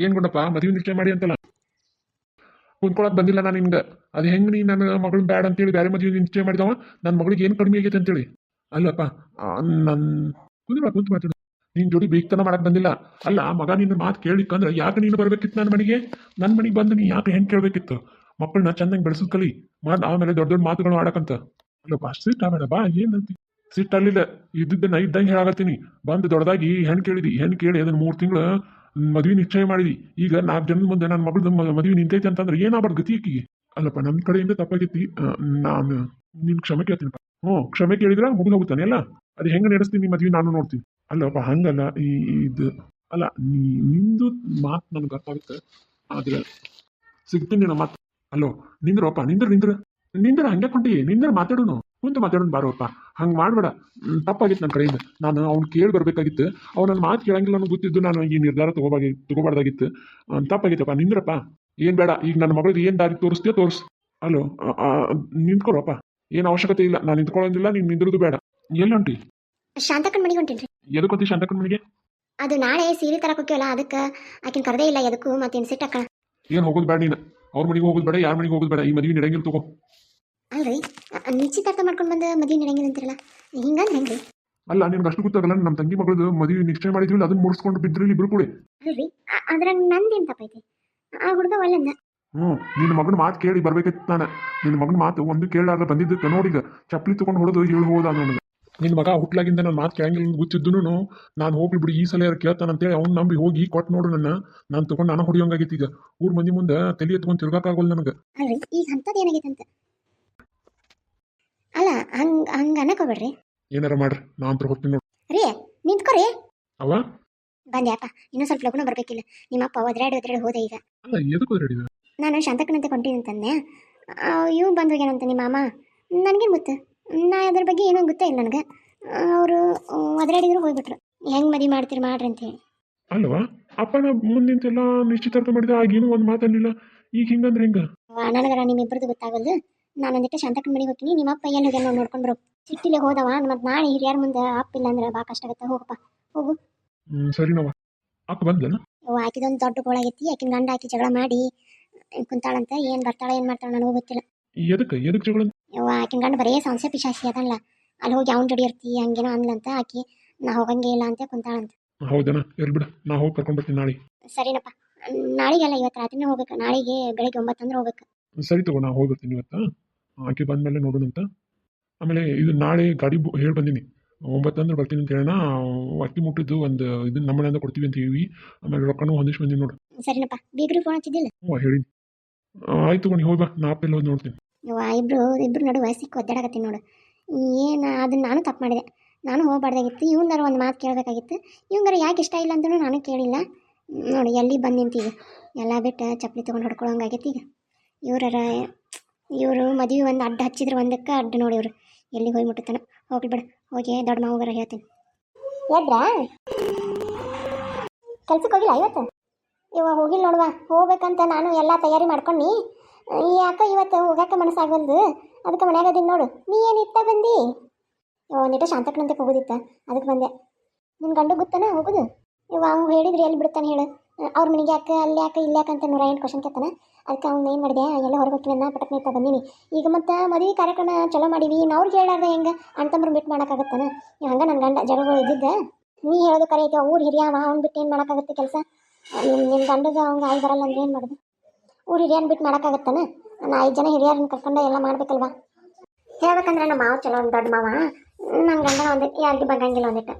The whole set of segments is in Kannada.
ಏನ್ ಗುಂಡಪ್ಪ ಮದುವೆ ನಿಶ್ಚಯ ಮಾಡಿ ಅಂತಲ್ಲ ಕುಂತ್ಕೊಳಕ್ ಬಂದಿಲ್ಲ ನಾನು ನಿಮ್ಗೆ ಅದು ಹೆಂಗ್ ನೀ ನನ್ನ ಮಗಳು ಬ್ಯಾಡ ಅಂತೇಳಿ ಬೇರೆ ಮದುವೆ ನಿಶ್ಚಯ ಮಾಡಿದವ ನನ್ನ ಮಗಳಿಗೆ ಏನು ಕಡಿಮೆ ಆಗೈತೆ ಅಂತೇಳಿ ಅಲ್ಲಪ್ಪ ನನ್ ಕುಂತ ಮಾತಾಡು ನಿನ್ ಜೋಡಿ ಬೇಕ್ತನ ಮಾಡಕ್ ಬಂದಿಲ್ಲ ಅಲ್ಲ ಮಗ ನಿನ್ನ ಮಾತು ಕೇಳಿಕ್ಕಂದ್ರೆ ಯಾಕೆ ನೀನು ಬರ್ಬೇಕಿತ್ತು ನನ್ನ ಮನೆಗೆ ಬಂದು ನೀ ಯಾಕೆ ಹೆಂಗೆ ಕೇಳ್ಬೇಕಿತ್ತು ಮಕ್ಕಳನ್ನ ಚಂದಂಗೆ ಬೆಳೆಸೋದ್ ಕಲಿ ಮಾಡಿ ಆಮೇಲೆ ದೊಡ್ಡ ದೊಡ್ಡ ಮಾತುಗಳು ಆಡಕಂತ ಅಲ್ಲಪ್ಪ ಸಿಟ್ ಆಬೇಡ ಬಾ ಏನಂತಿ ಸಿಟ್ ಅಲ್ಲಿಲ್ಲ ಇದ್ದಿದ್ದನ್ನ ಇದ್ದಂಗೆ ಹೇಳಾಕತ್ತೀನಿ ಬಂದು ದೊಡ್ಡದಾಗಿ ಹೆಣ್ಣು ಕೇಳಿದಿ ಹೆಣ್ಣು ಕೇಳಿ ಅದನ್ನ 3 ತಿಂಗಳು ಮದ್ವೆ ನಿಶ್ಚಯ ಮಾಡಿದಿ ಈಗ 4 ಜನದ ಮುಂದೆ ನನ್ನ ಮಗಳದ್ದು ಮದುವೆ ನಿಂತೈತೆ ಅಂತಂದ್ರೆ ಏನಾಗ್ಬಾರ್ದು ಗತಿ ಆಕಿಗೆ ಅಲ್ಲಪ್ಪ ನನ್ನ ಕಡೆಯಿಂದ ತಪ್ಪಾಗೈತಿ ನಾನು ನಿನ್ ಕ್ಷಮೆ ಕೇಳ್ತೀನಪ್ಪ ಕ್ಷಮೆ ಕೇಳಿದ್ರೆ ಮುಗಿದು ಹೋಗುತ್ತಾನೆ ಅಲ್ಲ ಅದು ಹೆಂಗೆ ನಡೆಸ್ತೀನಿ ಮದ್ವೆ ನಾನು ನೋಡ್ತೀನಿ ಅಲ್ಲಪ್ಪ ಹಂಗಲ್ಲ ಇದು ಅಲ್ಲ ನಿಂದು ಮಾತು ನನಗೆ ಗೊತ್ತಾಗುತ್ತೆ ಆದ್ರೆ ಸಿಗ್ತೀನಿ ನಿನ್ನ ಮಾತು ಅಲ್ಲೋ ನಿಂದ್ರಪ್ಪ ನಿಂದ್ರ ಹಂಗೆ ಕೊಂಡಿ ನಿಂದ್ರ ಮಾತಾಡೋನು ಕುಂತ ಮಾತಾಡೋನು ಬಾರೋಪ್ಪ ಹಂಗೆ ಮಾಡ್ಬೇಡ ತಪ್ಪಾಗಿತ್ತು ನನ್ನ ಕಡೆಯಿಂದ ನಾನು ಅವ್ನು ಕೇಳಿ ಬರ್ಬೇಕಾಗಿತ್ತು ಅವ್ನು ನನ್ನ ಮಾತು ಕೇಳಂಗಿಲ್ಲ ಅನ್ನೋ ಗೊತ್ತಿದ್ದು ನಾನು ಈ ನಿರ್ಧಾರ ತಗೋಬಾರ್ದಾಗಿತ್ತು ತಪ್ಪಾಗಿತ್ತಪ್ಪ ನಿಂದ್ರಪ್ಪ ಏನ್ ಬೇಡ ಈಗ ನನ್ನ ಮಗಳಿಗೆ ಏನ್ ದಾರಿ ತೋರಿಸ್ತೀಯೋ ತೋರಿಸ್ ಅಲ್ಲೋ ನಿಂತ್ಕೊಳಪ್ಪ ಏನು ಅವಶ್ಯಕತೆ ಇಲ್ಲ ನಾನು ನಿಂತ್ಕೊಳ್ಳೋದಿಲ್ಲ ನೀನು ನಿಂದ್ರದು ಬೇಡ ಎಲ್ಲುಂಟಿ ಶಾಂತಕ್ಕನ ಮನೆಗೆ ಹೊಂಟೇನ್ರಿ ಎದಕ್ಕೊಂತಿ ಶಾಂತಕ್ಕನ ಮನೆಗೆ ಅದು ನಾಳೆ ಸೀರೆ ತರಕ್ ಹೋಗ್ಯವಲ್ಲ ಅದಕ್ಕೆ ಆಕಿನ ಕರೆದೇ ಇಲ್ಲ ಎದಕ್ಕೂ ಮತ್ತೇನು ಸಿಟ್ ಅಕ್ಕ ಏನು ಹೋಗೋದು ಬೇಡ ನೀನು ಅವ್ರ ಮನೆಗೆ ಹೋಗೋದು ಬೇಡ ಯಾರ ಮನೆಗೆ ಹೋಗೋದು ಬೇಡ ಈ ಮದುವೆ ನಡೆಯಂಗಿಲ್ಲ ತಗೋ ಅಲ್ರಿ ನಿಶ್ಚಿತಾರ್ಥ ಮಾಡ್ಕೊಂಡು ಬಂದು ಮದುವೆ ನಡೆಯಂಗಿಲ್ಲ ಅಂತಿರಲ್ಲ ಹಿಂಗಂದ್ರೆ ಹೆಂಗ್ರಿ ಅಲ್ಲ ನಿನ್ಗೆ ಅಷ್ಟು ಗೊತ್ತಾಗಲ್ಲ ನಮ್ಮ ತಂಗಿ ಮಗಳದು ಮದುವೆ ನಿಶ್ಚಯ ಮಾಡಿದ್ವಿ ಅದನ್ನ ಮುಗಿಸ್ಕೊಂಡು ಬಿದ್ರಲ್ಲಿ ಇಬ್ರು ಕೂಡ ಅಲ್ರಿ ಅದ್ರ ನಂದೇನು ತಪ್ಪೈತಿ ಆ ಹುಡುಗ ಒಳ್ಳೆಂದ ನಿನ್ನ ಮಗನ ಮಾತು ಕೇಳಿ ಬರ್ಬೇಕಿತ್ತು ನಾನು ನಿನ್ನ ಮಗನ ಮಾತು ಒಂದು ಕೇಳಾರ್ದ ಬಂದಿದ್ದಕ್ಕೆ ನೋಡಿಗ ಚಪ್ಪಲಿ ತಗೊಂಡು ಹೊಡೆದು ಹೇಳಿ ಹೋದ ನನಗೆ ನಿನ್ನ ಮಗ ಹುಟ್ಲಾಗಿಂದ ನನ್ನ ಮಾತು ಕೇಳಂಗಿಲ್ಲ ಗೊತ್ತಿದ್ದು ನಾನು ಹೋಗ್ಲಿ ಬಿಡಿ ಈ ಸಲ ಯಾರು ಕೇಳ್ತಾನಂತೇಳಿ ಅವ್ನು ನಂಬಿ ಹೋಗಿ ಕೊಟ್ಟು ನೋಡು ನಾನು ತಗೊಂಡು ನಾನು ಹೊಡಿಯೋಂಗಾಗೈತಿ ಈಗ ಊರ್ ಮಂದಿ ಮುಂದೆ ತಲೆ ಎತ್ಕೊಂಡು ತಿರ್ಗಾಕಾಗೋಲ್ಲ ನನಗೆ ಅಲ್ರಿ ಈಗ ಅಂಥದ್ದು ಏನಾಗೈತೆ ಅಂತ ಅಲ್ಲ ಹಂಗ ಅನ್ನಕೋಬೇಡ್ರಿ ಏನಾರ ಮಾಡ್ರಿ ನಾ ಅಂತ ಹೋಗ್ತೀನಿ ನೋಡಿ ರೀ ನಿಂತ್ಕೊರಿ ಅವ ಬಂದ್ಯಾಪ ಇನ್ನೂ ಸ್ವಲ್ಪ ಲಗುನ ಬರ್ಬೇಕಿಲ್ಲ ನಿಮ್ಮಪ್ಪ ಒದ್ರಾಡಿ ಹೋದೆ ಈಗ ಅಲ್ಲ ಎದಕ್ಕೆ ರೆಡಿ ನಾನು ಶಾಂತಕ್ಕನಂತೆ ಕೊಂಟೀನಿ ಅಂತಂದೆ ಇವ್ ಬಂದು ಹೋಗ್ಯಾನಂತ ನಿಮ್ಮ ಮಾಮ ನನಗೇನು ಗೊತ್ತು ನಾ ಅದ್ರ ಬಗ್ಗೆ ಏನೋ ಗೊತ್ತೇ ಇಲ್ಲ ನನಗೆ ಅವರು ಒದ್ರಾಡಿದ್ರು ಹೋಗ್ಬಿಟ್ರು ಹೆಂಗೆ ಮದುವೆ ಮಾಡ್ತೀರಿ ಮಾಡ್ರಿ ಅಂತ ಹೇಳಿ ಅಲ್ವಾ ಅಪ್ಪನ ಮುಂದಿಂತೆಲ್ಲ ನಿಶ್ಚಿತಾರ್ಥ ಮಾಡಿದ ಆಗೇನು ಒಂದು ಮಾತನ್ನಿಲ್ಲ ಈಗ ಹಿಂಗಂದ್ರೆ ಹೆಂಗ ನನಗರ ನಿಮ್ಮಿಬ್ಬರದು ಗೊತ್ತಾಗಲ್ದು ನಾನು ಒಂದಿಟ್ಟು ಶಾಂತಕ್ಕನ ಮನೆಗೆ ಹೋಗ್ತೀನಿ ನಿಮ್ಮಪ್ಪ ಏನು ಹೋಗ್ಯಾನ ನೋಡ್ಕೊಂಡು ಬರೋ ಸಿಟ್ಟಿಲೆ ಹೋದವ ಮತ್ತು ನಾಳೆ ಹಿರಿಯರ ಮುಂದೆ ಅಪ್ಪಿಲ್ಲ ಅಂದ್ರೆ ಭಾಳ ಕಷ್ಟ ಆಗುತ್ತೆ ಹೋಗಪ್ಪ ಹೋಗು ಸರಿನವ ಅಕ್ಕ ಬಂದ್ಲನ ಆಕಿದೊಂದು ದೊಡ್ಡ ಗೋಳಾಗೈತಿ ಆಕಿನ ಗಂಡ ಆಕಿ ಜಗಳ ಮಾಡಿ ಕುಂತಾಳಂತ ಏನು ಬರ್ತಾಳ ಏನು ಮಾಡ್ತಾಳ ನನಗೂ ಗೊತ್ತಿಲ್ಲ ಎದಕ್ಕೆ ಜಗಳ ಆಕಿನ ಗಂಡ ಬರೇ ಸಂಶಯ ಪಿಶಾಸಿ ಅದಲ್ಲ ಅಲ್ಲಿ ಹೋಗಿ ಅವ್ನ ಜೋಡಿ ಇರ್ತಿ ಹಂಗೇನೋ ಅಂದ್ಲಂತ ಆಕಿ ನಾ ಹೋಗಂಗೆ ಇಲ್ಲ ಅಂತ ಕುಂತಾಳಂತ ಹೌದನ ಇರ್ಬಿಡ ನಾ ಹೋಗಿ ಕರ್ಕೊಂಡು ಬರ್ತೀನಿ ನಾಳೆ ಸರಿನಪ್ಪ ನಾಳೆಗೆಲ್ಲ ಇವತ್ತು ರಾತ್ರಿನೇ ಹೋಗ್ಬೇಕು ನಾಳೆಗೆ ಬೆಳಗ್ಗೆ 9 ಅಂದ್ರೆ ಹೋಗ್ಬೇಕು ಸರಿ ತಗೋ ನಾ ಹೋಗಿ ಬರ್ತೀನಿ ಇವತ್ತು ಆಕೆ ಬಂದ್ಮೇಲೆ ನೋಡೋಣಂತ ಆಮೇಲೆ ಇದು ನಾಳೆ ಗಾಡಿ ಹೇಳಿ ಬಂದೀನಿ 9 ಅಂದ್ರೆ ಬರ್ತೀನಿ ಅಂತ ಹೇಳೋಣ ಅಕ್ಕಿ ಮುಟ್ಟಿದ್ದು ಒಂದು ಇದನ್ನ ನಮ್ಮ ಮನೆಯಿಂದ ಕೊಡ್ತೀವಿ ಅಂತ ಹೇಳಿ ಆಮೇಲೆ ರೊಕ್ಕನೂ ಹೊಂದಿಸಿ ಬಂದೀನಿ ನೋಡು ಸರಿನಪ್ಪ ಬೀಗ್ರಿ ಫೋನ್ ಹಚ್ಚಿದ್ದಿಲ್ಲ ಹೇಳಿ ಆಯ್ತು ನೀ ಹೋಗಿ ಬಾ ನಾ ಆಪೆಲ್ಲ ಹೋಗಿ ನೋಡ್ತೀನಿ ಇಬ್ರು ನಡುವೆ ಸಿಕ್ಕು ಒದ್ದಾಡಕತ್ತೀನಿ ನೋಡು ಏನು ಅದನ್ನ ನಾನು ತಪ್ಪು ಮಾಡಿದೆ ನಾನು ಹೋಗಬಾರ್ದಾಗಿತ್ತು ಇವಂಗಾರ ಒಂದು ಮಾತು ಕೇಳಬೇಕಾಗಿತ್ತು ಇವಂಗಾರ ಯಾಕೆ ಇಷ್ಟ ಇಲ್ಲ ಅಂತಲೂ ನಾನು ಕೇಳಿಲ್ಲ ನೋಡಿ ಎಲ್ಲಿ ಬಂದು ನಿಂತೀಗ ಎಲ್ಲ ಬಿಟ್ಟು ಚಪ್ಪಲಿ ತೊಗೊಂಡು ಹೊಡ್ಕೊಳ್ಳೋಂಗಾಗೈತಿ ಈಗ ಇವರು ಮದುವೆ ಒಂದು ಅಡ್ಡ ಹಚ್ಚಿದ್ರೆ ಒಂದಕ್ಕೆ ಅಡ್ಡ ನೋಡಿ ಇವರು ಎಲ್ಲಿ ಹೋಗಿ ಮುಟ್ಟುತ್ತಾನೆ ಹೋಗ್ಲಿ ಬಿಡು ಹೋಗಿ ದೊಡ್ಡ ಮಾವಗಾರ ಹೇಳ್ತೀನಿ ಎದ್ರಾ ಕೆಲ್ಸಕ್ಕೆ ಹೋಗಿಲ್ಲ ಇವತ್ತು ಹೋಗಿಲ್ಲ ನೋಡುವ ಹೋಗ್ಬೇಕಂತ ನಾನು ಎಲ್ಲ ತಯಾರಿ ಮಾಡ್ಕೊಂಡು ಯಾಕೆ ಇವತ್ತು ಹೋಗಕ್ಕೆ ಮನಸ್ಸಾಗಲ್ದು ಅದಕ್ಕೆ ಮನ್ಯಾಗ ಅದೀನಿ ನೋಡು ನೀ ಏನು ಇತ್ತ ಬಂದು ಒಂದಿಟ್ಟು ಶಾಂತಕ್ಕನಂತೆ ಹೋಗೋದಿತ್ತ ಅದಕ್ಕೆ ಬಂದೆ ನಿನ್ನ ಗಂಡು ಗೊತ್ತಾನ ಹೋಗೋದು ಅವ್ನು ಹೇಳಿದ್ರೆ ಎಲ್ಲಿ ಬಿಡ್ತಾನೆ ಹೇಳು ಅವ್ರ ಮನೆಗೆ ಯಾಕೆ ಅಲ್ಲಿ ಯಾಕೆ ಇಲ್ಲಿ ಯಾಕೆ ಅಂತ 108 ಕ್ವಶನ್ ಕೇಳ್ತಾನೆ ಅದಕ್ಕೆ ಅವ್ನು ಏನು ಮಾಡಿದೆ ಎಲ್ಲ ಹೊರಗೋಗ್ತೀನಿ ಪಟಕ್ನ ಇತ್ತ ಬಂದೀನಿ ಈಗ ಮತ್ತು ಮದುವೆ ಕಾರ್ಯಕ್ರಮ ಚಲೋ ಮಾಡೀವಿ ಅವ್ರಿಗೆ ಹೇಳಾರ್ದೆ ಹೆಂಗೆ ಅಣ್ತಂಬ್ರು ಬಿಟ್ಟು ಮಾಡೋಕ್ಕಾಗತ್ತಾನ ಹಂಗೆ ನನ್ನ ಗಂಡ ಜಗಳಗಳು ಇದ್ದಿದ್ದೆ ನೀ ಹೇಳೋದು ಕರೆ ಐತೆ ಊರು ಹಿರಿಯ ಅವ್ನು ಬಿಟ್ಟು ಏನು ಮಾಡೋಕ್ಕಾಗುತ್ತೆ ಕೆಲಸ ನಿನ್ನ ಗಂಡಗೆ ಅವ್ನಿಗೆ ಆಗಿ ಬರಲ್ಲ ಅಂದ್ರೆ ಏನು ಮಾಡೋದು ಊರು ಹಿರಿಯನ್ ಬಿಟ್ಟು ಮಾಡೋಕ್ಕಾಗತ್ತಾನ ನಾನು 5 ಜನ ಹಿರಿಯರನ್ನ ಕರ್ಕೊಂಡು ಎಲ್ಲ ಮಾಡ್ಬೇಕಲ್ವಾ ಹೇಳ್ಬೇಕಂದ್ರೆ ನಮ್ಮ ಮಾವ ಚಲೋ ಒಂದು ದೊಡ್ಡ ಮಾವ ನನ್ನ ಗಂಡ ಒಂದಿಟ್ಟು ಯಾರಿಗೆ ಬಗ್ಗಂಗಿಲ್ಲ ಒಂದಿಟ್ಟು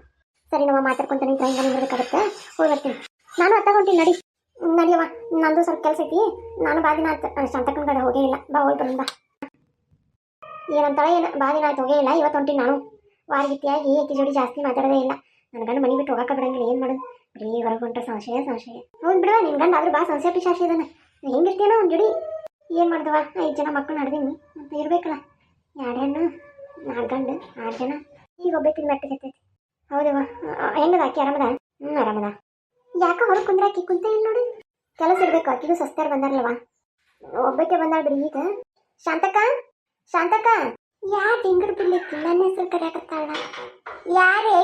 ಸರಿ ನಾವು ಮಾತಾಡ್ಕೊಂತ ನಿಂತ ಹೆಂಗೆ ನಿಂದಿರ್ಬೇಕಾಗುತ್ತೆ ಹೋಗಿ ಬರ್ತೀನಿ ನಾನು ಹೊಂಟೀನಿ ನಡಿಯವ ನಂದು ಸ್ವಲ್ಪ ಕೆಲಸ ಐತಿ ನಾನು ಬಾದಿನ ಆಯ್ತು ಶಾಂತಕ್ಕನ ಕಡೆ ಹೋಗೇ ಇಲ್ಲ ಬಾ ಹೋಗಿ ಬರೋಣ ಬಾ ಏನಂತಾಳೆ ಏನು ಬಾದಿನ ಆಯ್ತು ಹೋಗೇ ಇಲ್ಲ ಇವತ್ತು ಹೊಂಟೀನಿ ನಾನು ವಾರಗಿತ್ತಿಯಾಗಿ ಏಕೆ ಜೋಡಿ ಜಾಸ್ತಿ ಮಾತಾಡೋದೇ ಇಲ್ಲ ನನ್ನ ಗಂಡ ಮನೆ ಬಿಟ್ಟು ಹೋಗಕ್ಕೆ ಬಿಡಂಗಿಲ್ಲ ಏನು ಮಾಡೋದು ಬರೀ ಹೊರಗೆ ಹೊಂಟ್ರೆ ಸಂಶಯ ಹೌದು ಬಿಡುವ ನಿನ್ನ ಗಂಡ ಆದ್ರೂ ಬಾ ಸಂಶಯ ಪಿಶಾಸಿ ಇದಾನೆ ಹೆಂಗಿರ್ತೀನೋ ಒಂದು ಜೋಡಿ ಏನು ಮಾಡ್ದವ 5 ಜನ ಮಕ್ಕಳು ನಡೆದೀನಿ ಅಂತ ಇರಬೇಕಲ್ಲ 2 ಹೆಣ್ಣು 4 ಗಂಡು 6 ಜನ ಈಗ ಒಬ್ಬಾಕಿನ ಮೆಟ್ಟಿಗೆ ಎತ್ತೈತಿ ಹೌದವ ಹೆಂಗದ ಆಕಿ ಆರಾಮದ ಆರಾಮದ ಯಾಕೆ ಹೊರಗೆ ಕುಂದ್ರಾಕಿ ಕುಂತ ಇಲ್ಲ ನೋಡಿ ಕೆಲಸ ಇರಬೇಕು ಆಕಿಗೂ ಸಸ್ತಾರ ಬಂದಾರಲ್ವ ಒಬ್ಬಕ್ಕೆ ಬಂದಾಳ ಬಿಡಿ ಈಗ ಶಾಂತಕ್ಕ ಯಾ ಡಿಂಗರ್ ಬಿಡ್ಲಿಕ್ಕೆ ನನ್ನ ಹೆಸರು ಕರೆಯಕತ್ತಾಳ ಯಾರೇ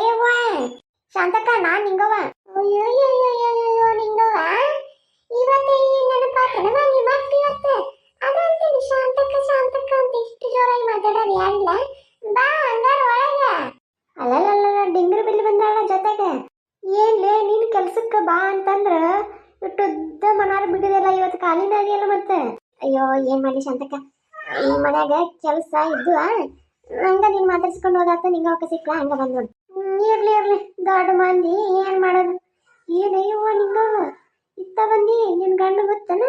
ಶಾಂತಕ್ಕ ನಾನು ನಿಂಗವ ಅಯ್ಯೋ ನಿಂಗವ ಯಾಕಂದ್ರೆ ಇಟ್ಟುದ್ದ ಮನಾರ ಬಿಟ್ಟಿದೆಲ್ಲ ಇವತ್ತು ಕಾಲಿನ ಆಗಿಲ್ಲ ಮತ್ತೆ. ಅಯ್ಯೋ ಏನ್ ಮಾಡಿ ಶಾಂತಕ್ಕ, ಈ ಮನ್ಯಾಗ ಕೆಲಸ ಇದ್ದು ಹಂಗ ನೀನ್ ಮಾತಾಡ್ಸ್ಕೊಂಡು ಹೋದಾತ ನಿಂಗ ಅವಕ್ಕೆ ಸಿಕ್ಲ ಹಂಗ ಬಂದ್ ನೋಡಿ. ಇರ್ಲಿ ಇರ್ಲಿ ದೊಡ್ಡ ಮಂದಿ ಏನ್ ಮಾಡೋದು. ಏನಯ್ಯವ್ವ ನಿಂಗ ಇತ್ತ ಬಂದಿ, ನಿನ್ ಗಂಡ ಗೊತ್ತನ?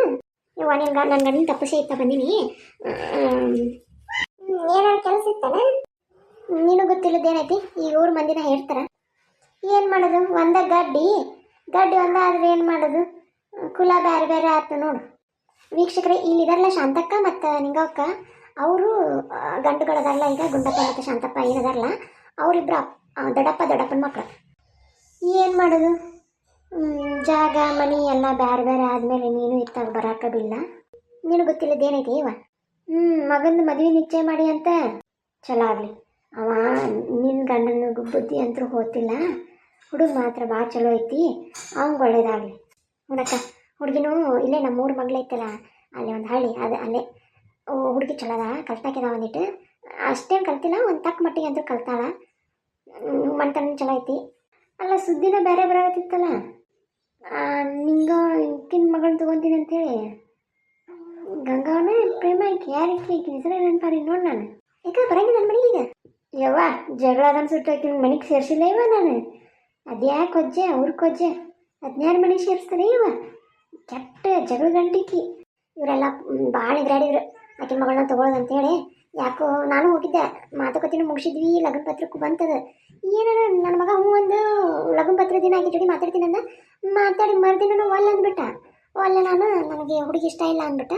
ಇವ್ವ ನಿನ್ ಗಂಡ ನನ್ನ ಗಂಡನ ತಪ್ಪಸೆ ಇತ್ತ ಬಂದಿನಿ. ಏನಾರ ಕೆಲಸ ಇತ್ತಾನ? ನೀನು ಗೊತ್ತಿಲ್ಲದೇನೈತಿ, ಈ ಊರ್ ಮಂದಿನ ಹೇಳ್ತಾರ. ಏನ್ ಮಾಡೋದು, ಒಂದ ಗಡ್ಡಿ ಒಂದಾದ್ರೆ ಏನ್ ಮಾಡೋದು, ಕುಲ ಬೇರೆ ಬೇರೆ ಆಯ್ತು ನೋಡು. ವೀಕ್ಷಕರೇ, ಇಲ್ಲಿದಾರಲ್ಲ ಶಾಂತಕ್ಕ ಮತ್ತು ನಿಂಗಕ್ಕ, ಅವರು ಗಂಡುಗಳದಾರಲ್ಲ, ಈಗ ಗುಂಡಪ್ಪ ಮತ್ತು ಶಾಂತಪ್ಪ ಏನದಾರಲ್ಲ ಅವರಿಬ್ರು ದೊಡ್ಡಪ್ಪನ ಮಕ್ಕಳು. ಏನು ಮಾಡೋದು, ಜಾಗ ಮನಿ ಎಲ್ಲ ಬೇರೆ ಬೇರೆ ಆದಮೇಲೆ ನೀನು ಇತ್ತಾಗ ಬರಾಕ ಬಿಲ್ಲ. ನೀನು ಗೊತ್ತಿಲ್ಲದೇನೈತಿ ಇವ. ಮಗಂದು ಮದುವೆ ನಿಶ್ಚಯ ಮಾಡಿ ಅಂತ. ಚಲೋ ಆಗಲಿ, ಅವ ನಿನ್ನ ಗಂಡನ ಬುದ್ಧಿ ಅಂತೂ ಹೋತಿಲ್ಲ. ಹುಡುಗ ಮಾತ್ರ ಭಾಳ ಚಲೋ ಐತಿ, ಅವಂಗೆ ಒಳ್ಳೇದಾಗಲಿ. ಹುಡಕ್ಕ ಹುಡುಗಿನೂ ಇಲ್ಲೇ ನಮ್ಮೂರು ಮಗಳೈತಲ್ಲ, ಅಲ್ಲೇ ಒಂದು ಹಳ್ಳಿ, ಅದು ಅಲ್ಲೇ ಹುಡುಗಿ ಚಲೋದ, ಕಲ್ತಾಕ್ಯದ ಒಂದಿಟ್ಟು. ಅಷ್ಟೇನು ಕಲ್ತಿಲ್ಲ, ಒಂದು ತಕ್ಕ ಮಟ್ಟಿಗೆ ಅಂತೂ ಕಲ್ತಾಳ. ಮಣ್ತನ ಚಲೋ ಐತಿ. ಅಲ್ಲ ಸುದ್ದಿನ ಬೇರೆ ಬರತ್ತಿತ್ತಲ್ಲ, ನಿಂಗ ಇಕ್ಕಿನ ಮಗಳನ್ನ ತೊಗೊತೀನಿ ಅಂತೇಳಿ. ಗಂಗಾವನ ಪ್ರೇಮ ಐಕಿ, ಯಾರಿಕ್ಕಿ ಈಕಿನ ಹೆಸರು ನೆನಪಾರಿ ನೋಡಿ ನಾನು. ಯಾಕೆ ಬರಂಗಿಲ್ಲ ನನ್ನ ಮನೆಗೆ ಈಗ? ಯವ್ವ ಜಗಳ ಅದನ್ನು ಸುಟ್ಟು ಆಕಿನ ಮನೆಗೆ ಸೇರಿಸಿಲ್ಲ ಇವ ನಾನು. ಅದ್ಯಾಕೆ ಕೊಜ್ಜೆ ಅವ್ರ ಕೊಜ್ಜೆ, ಹದಿನಾರು ಮನೆಗೆ ಸೇರಿಸ್ತಾರೆ ಇವ. ಕೆಟ್ಟ ಜಗಳ ಗಂಟಿಕಿ. ಇವರೆಲ್ಲ ಭಾಳ ಎದುರಾಡಿದ್ರು ಆಕಿನ ಮಗಳನ್ನ ತೊಗೊಳೋದು ಅಂತೇಳಿ. ಯಾಕೋ ನಾನು ಹೋಗಿದ್ದೆ, ಮಾತುಕತೆನೂ ಮುಗಿಸಿದ್ವಿ, ಲಗ್ನ ಪತ್ರಕ್ಕೂ ಬಂತದ. ಏನಾರ ನನ್ನ ಮಗ ಒಂದು ಲಗ್ನ ಪತ್ರ ದಿನ ಆಗಿ ಜೋಡಿ ಮಾತಾಡ್ತೀನಂದ, ಮಾತಾಡಿ ಮರುದಿನ ಒಲ್ಲ ಅಂದ್ಬಿಟ್ಟ. ಒಲ್ಲ ನನಗೆ ಹುಡುಗಿ ಇಷ್ಟ ಇಲ್ಲ ಅಂದ್ಬಿಟ್ಟ.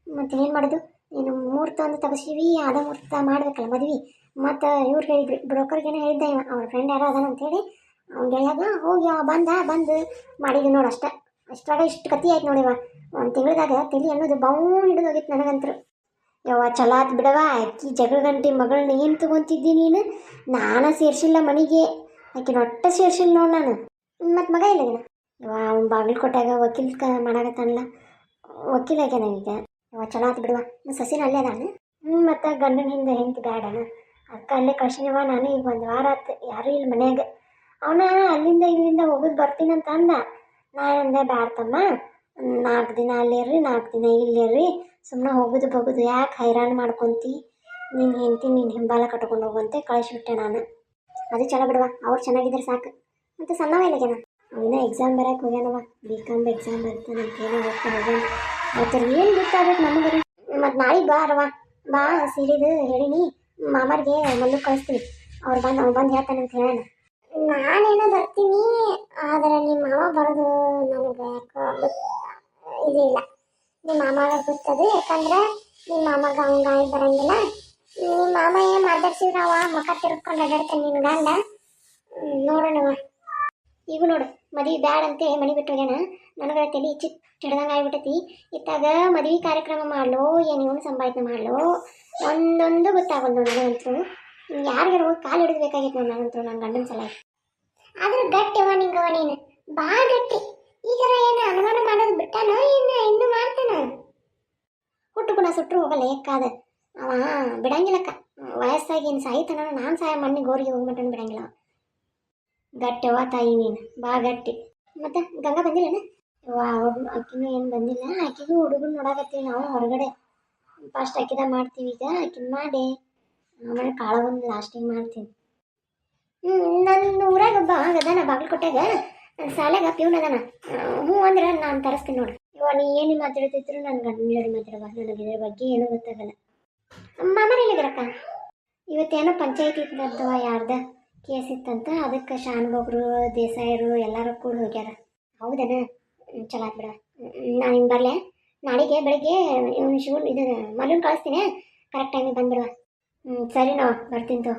ಮತ್ತೆ ಏನು ಮಾಡೋದು, ನೀನು ಮುಹೂರ್ತ ಒಂದು ತಗೋಸಿವಿ, ಆದ ಮುಹೂರ್ತ ಮಾಡ್ಬೇಕಲ್ಲ ಮದ್ವೆ. ಮತ್ತು ಇವ್ರು ಹೇಳಿದ್ರಿ, ಬ್ರೋಕರ್ಗೇನೆ ಹೇಳಿದ್ದೆ ಇವ, ಅವ್ರ ಫ್ರೆಂಡ್ ಯಾರೋ ಅದಾನ ಅಂತೇಳಿ. ಅವ್ನು ಗೆಳೆಯಾಗ ಹೋಗಿ ಬಂದು ಮಾಡಿದ್ವಿ ನೋಡು ಅಷ್ಟೇ. ಅಷ್ಟ್ರಾಗ ಇಷ್ಟು ಕತಿ ಆಯ್ತು ನೋಡಿವ. ಒಂದು ತಿಂಗಳದಾಗ ತಲೆ ಅನ್ನೋದು ಬಾವು ಹಿಡಿದು ಹೋಗಿತ್ತು ನನಗಂತರು. ಯವ್ವ ಚಲೋ ಆತು ಬಿಡವ, ಆಕಿ ಜಗಳ ಗಂಟಿ ಮಗಳನ್ನ ಏನು ತೊಗೊತಿದ್ದಿ ನೀನು? ನಾನು ಸೇರಿಸಿಲ್ಲ ಮನೆಗೆ, ಆಕಿನ ಒಟ್ಟ ಸೇರಿಸಿಲ್ಲ ನೋಡಿ ನಾನು. ಮತ್ತು ಮಗ ಇಲ್ಲ ಯವ್ವ, ಅವ್ನು ಬಾಗಲಕೋಟೆಯಾಗ ವಕೀಲ ಮಾಡಾಕತ್ತಾನಲ್ಲ, ವಕೀಲ ಆಗ್ಯಾನ ಈಗ. ಯವ್ವ ಚಲೋ ಆತು ಬಿಡುವ, ಸಸಿನ ಅಲ್ಲೇ ಅದಾನ. ಮತ್ತು ಗಂಡನ ಹಿಂದೆ ಹೆಂಡತಿ ಬೇಡಣ, ಅದಕ್ಕೆ ಅಲ್ಲೇ ಕಳ್ಸಿನವ ನಾನು. ಈಗ ಒಂದು ವಾರ ಆತು ಯಾರೂ ಇಲ್ಲ ಮನ್ಯಾಗ. ಅವನ ಅಲ್ಲಿಂದ ಇಲ್ಲಿಂದ ಹೋಗೋದು ಬರ್ತೀನಂತ ಅಂದ. ನಾನು ಅಂದೆ ಬ್ಯಾಡ್ತಮ್ಮ, 4 ದಿನ ಅಲ್ಲಿರ್ರಿ, 4 ದಿನ ಇಲ್ಲಿರ್ರಿ, ಸುಮ್ಮನೆ ಹೋಗೋದು ಯಾಕೆ ಹೈರಾಣ ಮಾಡ್ಕೊತಿ, ನೀನು ಹೆಂಡ್ತಿ ನೀನು ಹಿಂಬಾಲ ಕಟ್ಕೊಂಡು ಹೋಗುವಂತೆ ಕಳಿಸ್ಬಿಟ್ಟೆ ನಾನು. ಅದು ಚಲೋ ಬಿಡುವ, ಅವ್ರು ಚೆನ್ನಾಗಿದ್ರೆ ಸಾಕು. ಮತ್ತು ಸಣ್ಣವ ಇಲ್ಲಗೇನ, ಅವನ ಎಕ್ಸಾಮ್ ಬರೋಕೆ ಹೋಗ್ಯಾನವ, BCom ಎಕ್ಸಾಮ್ ಬರ್ತಾನಂತೇನೋ ಹೋಗ್ಯಾನ. ಮತ್ತು ಏನು ಗೊತ್ತಾಗಬೇಕು ನಮಗರಿ. ಮತ್ತು ನಾಳೆಗೆ ಬಾ ಸೀರಿದು ಹೇಳಿನಿ ಮಾಮರಿಗೆ, ಮಲ್ಲು ಕಳಿಸ್ತೀನಿ. ಅವ್ರು ಬಂದು ಹೇಳ್ತಾನಂತ ಹೇಳೋಣ. ನಾನೇನೋ ಬರ್ತೀನಿ, ಆದರೆ ನಿಮ್ಮ ಮಾವ ಬರೋದು ನನಗೆ ಯಾಕೋ ಇದಿಲ್ಲ. ನಿಮ್ಮ ಮಾಮಾಗ ಗೊತ್ತದು, ಯಾಕಂದ್ರೆ ನಿಮ್ಮ ಮಾಮಾಗ ಹಂಗಾಗಿ ಬರಂಗಿಲ್ಲ. ನಿಮ್ಮ ಮಾಮ ಏನು ಮಾತಾಡ್ಸಿದ್ರೆ ಅವ ಮುಖ ತಿರ್ಕೊಂಡು ಅಡ್ಡಾಡ್ತಾನೆ ನಿನ್ನ ಗಂಡ. ನೋಡೋಣವ. ಈಗ ನೋಡು, ಮದುವೆ ಬ್ಯಾಡಂತೆ ಮನೆ ಬಿಟ್ಟು ಹೋಗ್ಯಾನ. ನನಗೆ ತಲೆ ಹಿಡ್ದಂಗೆ ಆಗ್ಬಿಟ್ಟೈತಿ. ಇತ್ತಾಗ ಮದುವೆ ಕಾರ್ಯಕ್ರಮ ಮಾಡಲೋ ಏನು ಇವನು ಸಂಭಾಷಣೆ ಮಾಡಲೋ ಒಂದೊಂದು ಗೊತ್ತಾಗೋದು ನನಗಂತೂ. ಯಾರಿಗಾರ ಹೋಗಿ ಕಾಲು ಹಿಡಿದ್ಬೇಕಾಗಿತ್ತು ನನಗಂತೂ, ನನ್ನ ಗಂಡನ ಸಲ. ಆದ್ರೆ ಗಟ್ಟಿವ ನಿಂಗವ, ನೀನು ಭಾಳ ಗಟ್ಟಿ. ಈಗಾರ ಏನು ಅನುಮಾನ ಮಾಡೋದು ಬಿಟ್ಟಾನೋ ಇನ್ನು ಮಾಡ್ತಾನ? ಹುಟ್ಟು ಗುಣ ಸುಟ್ಟರು ಹೋಗಲ್ಲ ಎಕ್ಕಾದ ಅವ, ಬಿಡಂಗಿಲ್ಲಕ್ಕ. ವಯಸ್ಸಾಗಿ ಇನ್ನು ಸಾಯ್ತಾನ, ನಾನು ಸಾಯ ಮಣ್ಣಿ ಗೋರಿಗೆ ಹೋಗ್ಬಿಟ್ಟು ಬಿಡಂಗಿಲ್ಲ. ಗಟ್ಟಿವ ತಾಯಿ ನೀನು, ಭಾಳ ಗಟ್ಟಿ. ಮತ್ತು ಗಂಗಾ ಬಂದಿಲ್ಲನ? ಆಕಿನೂ ಏನು ಬಂದಿಲ್ಲ. ಆಕಿಗೂ ಹುಡುಗನ ನೋಡಾಕತ್ತೀವಿ ನಾವು ಹೊರಗಡೆ. ಫಸ್ಟ್ ಆಕಿದ ಮಾಡ್ತೀವಿ ಈಗ, ಆಕಿನ ಮಾಡಿ ಆಮೇಲೆ ಕಾಳ ಒಂದು ಲಾಸ್ಟಿಗೆ ಮಾಡ್ತೀನಿ. ನನ್ನ ಊರಾಗ ಒಬ್ಬ ಅದಾನ ಬಾಗಲಕೋಟೆಗ, ಶಾಲೆಗ ಪ್ಯೂನ್ ಅದಾನ. ಹ್ಞೂ ಅಂದ್ರೆ ನಾನು ತರಿಸ್ತೀನಿ ನೋಡಿ. ನೀ ಏನು ಮಾತಾಡ್ತಿದ್ರು ನನ್ನ ಗಂಡನ ಜೋಡಿ ಮಾತಾಡುವ, ನನಗೆ ಇದ್ರ ಬಗ್ಗೆ ಏನೂ ಗೊತ್ತಾಗಲ್ಲ. ಮಾಮನ ಎಲ್ಲಿದ್ರಕ್ಕ? ಇವತ್ತೇನೋ ಪಂಚಾಯತಿ ಇತ್ತಂತವ, ಯಾರ್ದ ಕೇಸ್ ಇತ್ತಂತ, ಅದಕ್ಕೆ ಶಾನ್ಭೋಗ್ರು ದೇಸಾಯರು ಎಲ್ಲರೂ ಕೂಡ ಹೋಗ್ಯಾರ. ಹೌದನ? ಚಲೋ ಆತ್ ಬಿಡ. ನಾನು ಹಿಂಗೆ ಬರಲೆ ನಾಳೆಗೆ ಬೆಳಗ್ಗೆ ಇವನು ಇದು ಮಲ್ಲೂನ್ ಕಳಿಸ್ತೀನಿ, ಕರೆಕ್ಟ್ ಟೈಮಿಗೆ ಬಂದ್ಬಿಡುವ. ಸರಿ ನಾವು ಬರ್ತೀನಿ ತೋ.